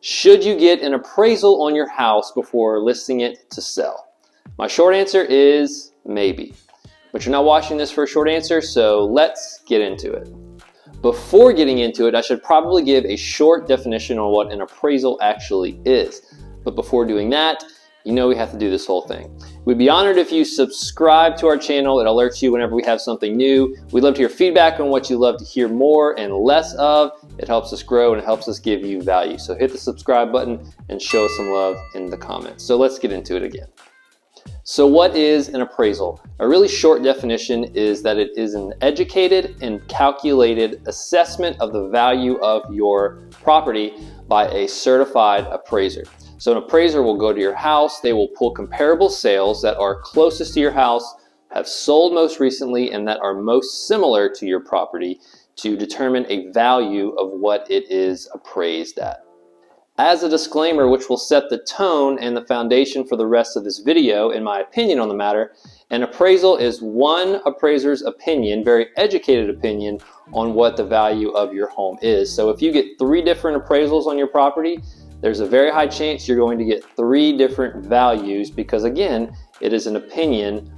Should you get an appraisal on your house before listing it to sell? My short answer is maybe. But you're not watching this for a short answer, so let's get into it. Before getting into it, I should probably give a short definition on what an appraisal actually is. But before doing that, you know we have to do this whole thing. We'd be honored if you subscribe to our channel. It alerts you whenever we have something new. We'd love to hear feedback on what you love to hear more and less of. It helps us grow and it helps us give you value. So hit the subscribe button and show us some love in the comments. So let's get into it again. So what is an appraisal? A really short definition is that it is an educated and calculated assessment of the value of your property by a certified appraiser. So an appraiser will go to your house, they will pull comparable sales that are closest to your house, have sold most recently, and that are most similar to your property to determine a value of what it is appraised at. As a disclaimer, which will set the tone and the foundation for the rest of this video, in my opinion on the matter, an appraisal is one appraiser's opinion, very educated opinion, on what the value of your home is. So if you get 3 different appraisals on your property, there's a very high chance you're going to get 3 different values because, again, it is an opinion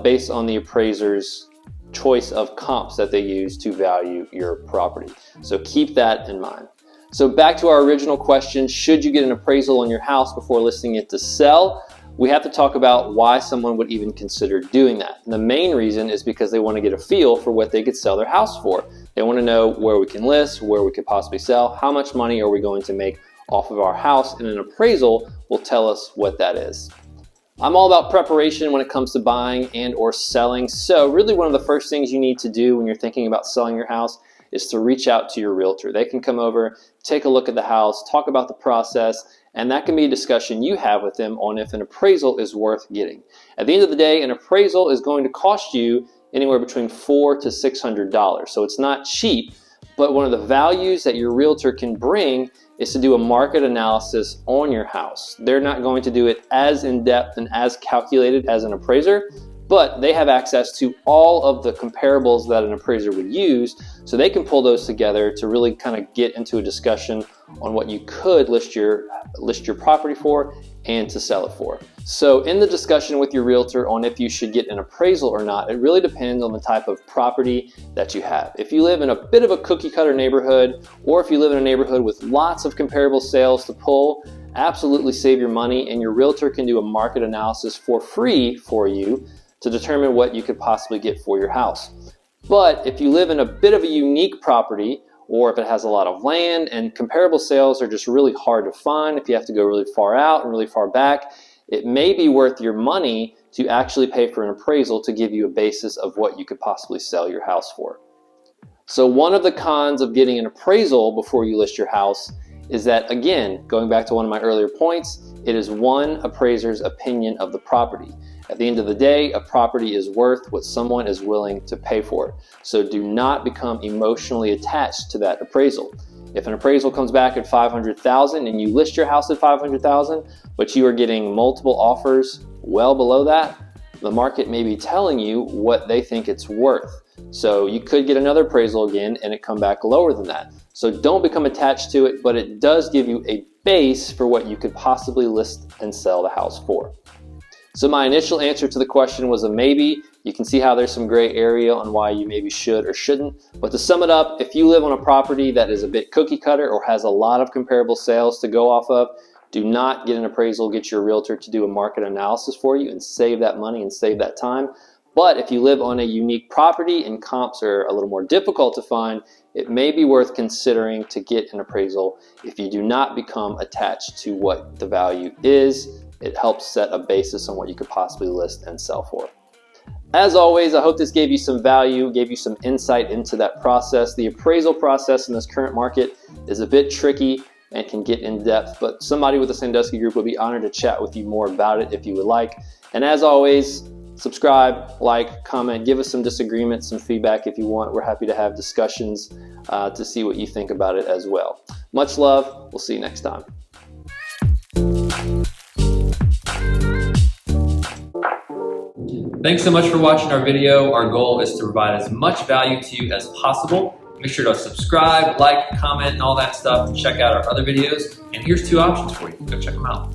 based on the appraiser's choice of comps that they use to value your property. So keep that in mind. So back to our original question, should you get an appraisal on your house before listing it to sell? We have to talk about why someone would even consider doing that. And the main reason is because they want to get a feel for what they could sell their house for. They want to know where we can list, where we could possibly sell, how much money are we going to make off of our house, and an appraisal will tell us what that is. I'm all about preparation when it comes to buying and or selling. So really one of the first things you need to do when you're thinking about selling your house is to reach out to your realtor. They can come over, take a look at the house, talk about the process, and that can be a discussion you have with them on if an appraisal is worth getting. At the end of the day, an appraisal is going to cost you anywhere between $400 to $600. So it's not cheap, but one of the values that your realtor can bring is to do a market analysis on your house. They're not going to do it as in-depth and as calculated as an appraiser, but they have access to all of the comparables that an appraiser would use, so they can pull those together to really kind of get into a discussion on what you could list your property for and to sell it for. So in the discussion with your realtor on if you should get an appraisal or not, it really depends on the type of property that you have. If you live in a bit of a cookie cutter neighborhood, or if you live in a neighborhood with lots of comparable sales to pull, absolutely save your money, and your realtor can do a market analysis for free for you to determine what you could possibly get for your house. But if you live in a bit of a unique property, or if it has a lot of land and comparable sales are just really hard to find, if you have to go really far out and really far back, it may be worth your money to actually pay for an appraisal to give you a basis of what you could possibly sell your house for. So one of the cons of getting an appraisal before you list your house is that, again, going back to one of my earlier points, it is one appraiser's opinion of the property. At the end of the day, a property is worth what someone is willing to pay for it. So do not become emotionally attached to that appraisal. If an appraisal comes back at $500,000 and you list your house at $500,000, but you are getting multiple offers well below that, the market may be telling you what they think it's worth. So you could get another appraisal again and it come back lower than that. So don't become attached to it, but it does give you a base for what you could possibly list and sell the house for. So my initial answer to the question was a maybe. You can see how there's some gray area on why you maybe should or shouldn't. But to sum it up, if you live on a property that is a bit cookie cutter or has a lot of comparable sales to go off of, do not get an appraisal, get your realtor to do a market analysis for you and save that money and save that time. But if you live on a unique property and comps are a little more difficult to find, it may be worth considering to get an appraisal if you do not become attached to what the value is. It helps set a basis on what you could possibly list and sell for. As always, I hope this gave you some value, gave you some insight into that process. The appraisal process in this current market is a bit tricky and can get in depth, but somebody with the Sandusky Group would be honored to chat with you more about it if you would like. And as always, subscribe, like, comment, give us some disagreements, some feedback if you want. We're happy to have discussions to see what you think about it as well. Much love. We'll see you next time. Thanks so much for watching our video. Our goal is to provide as much value to you as possible. Make sure to subscribe, like, comment, and all that stuff, and check out our other videos. And here's 2 options for you. Go check them out.